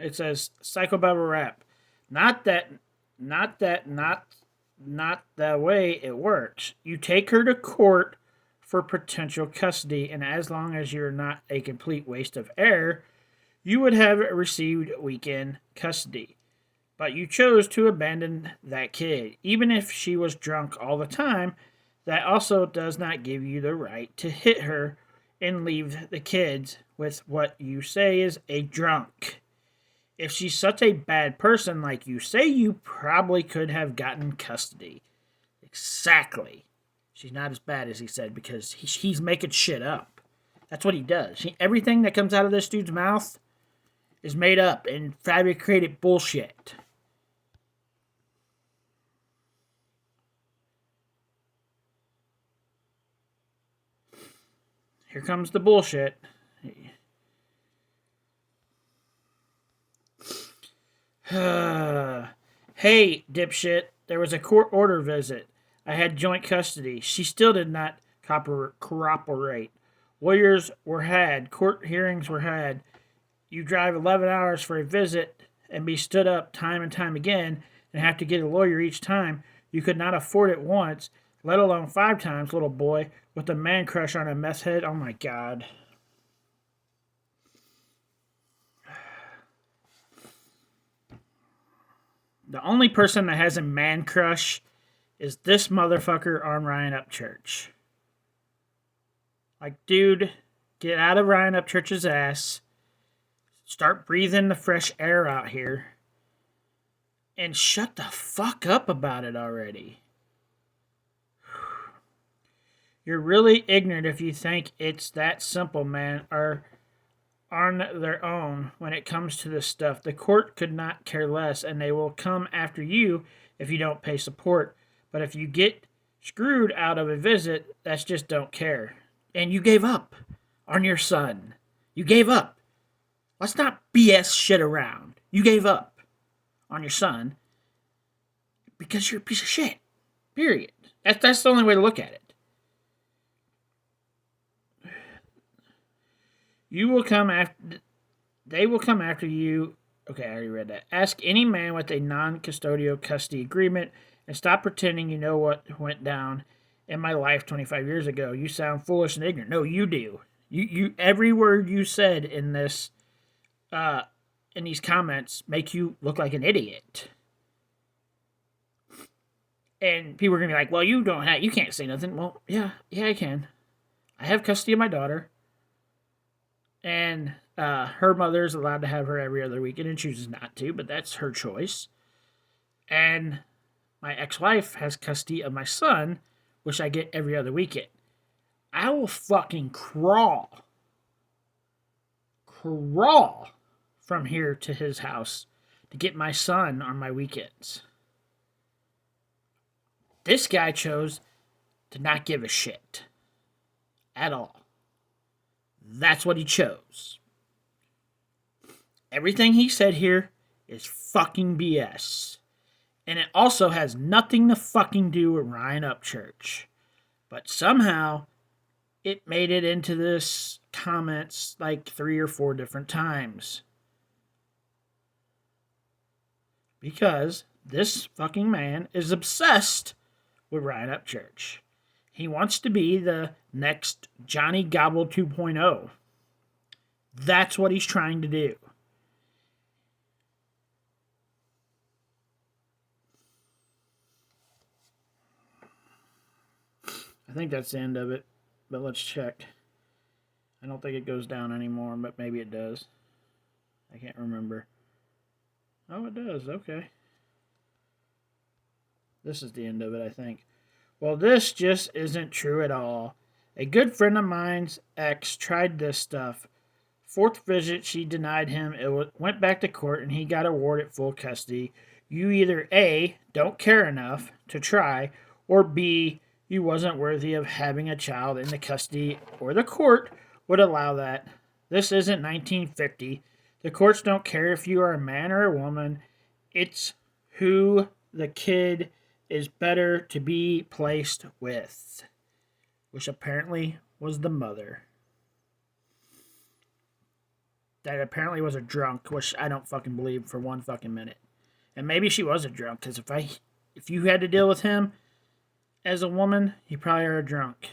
It says PsychobabbleRapp. Not that, not the way it works. You take her to court for potential custody, and as long as you're not a complete waste of air, you would have received weekend custody. But you chose to abandon that kid. Even if she was drunk all the time, that also does not give you the right to hit her and leave the kids with what you say is a drunk. If she's such a bad person like you say, you probably could have gotten custody. Exactly. She's not as bad as he said because he's making shit up. That's what he does. Everything that comes out of this dude's mouth is made up and fabricated bullshit. Here comes the bullshit. Hey, dipshit, there was a court order visit. I had joint custody. She still did not cooperate. Lawyers were had. Court hearings were had. You drive 11 hours for a visit and be stood up time and time again and have to get a lawyer each time. You could not afford it once, let alone 5 times, little boy, with a man crush on a meth head. Oh my God. The only person that has a man crush is this motherfucker on Ryan Upchurch. Like, dude, get out of Ryan Upchurch's ass. Start breathing the fresh air out here. And shut the fuck up about it already. You're really ignorant if you think it's that simple, man, or on their own when it comes to this stuff. The court could not care less, and they will come after you if you don't pay support. But if you get screwed out of a visit, that's just don't care. And you gave up on your son. You gave up. Let's not BS shit around. You gave up on your son because you're a piece of shit. Period. That's the only way to look at it. You will come after. They will come after you. Okay, I already read that. Ask any man with a non-custodial custody agreement and stop pretending you know what went down in my life 25 years ago. You sound foolish and ignorant. No, you do. You every word you said in this, in these comments, make you look like an idiot. And people are gonna be like, "Well, you can't say nothing." Well, yeah, I can. I have custody of my daughter. And her mother is allowed to have her every other weekend and chooses not to, but that's her choice. And my ex-wife has custody of my son, which I get every other weekend. I will fucking crawl from here to his house to get my son on my weekends. This guy chose to not give a shit at all. That's what he chose. Everything he said here is fucking BS. And it also has nothing to fucking do with Ryan Upchurch. But somehow, it made it into this comments like 3 or 4 different times. Because this fucking man is obsessed with Ryan Upchurch. He wants to be the next Johnny Gobble 2.0. That's what he's trying to do. I think that's the end of it, but let's check. I don't think it goes down anymore, but maybe it does. I can't remember. Oh, it does. Okay. This is the end of it, I think. Well, this just isn't true at all. A good friend of mine's ex tried this stuff. 4th visit, she denied him. It went back to court, and he got awarded full custody. You either A, don't care enough to try, or B, you wasn't worthy of having a child in the custody, or the court would allow that. This isn't 1950. The courts don't care if you are a man or a woman. It's who the kid is better to be placed with, which apparently was the mother. that apparently was a drunk, which I don't fucking believe for one fucking minute. And maybe she was a drunk, because if you had to deal with him as a woman, you probably are a drunk.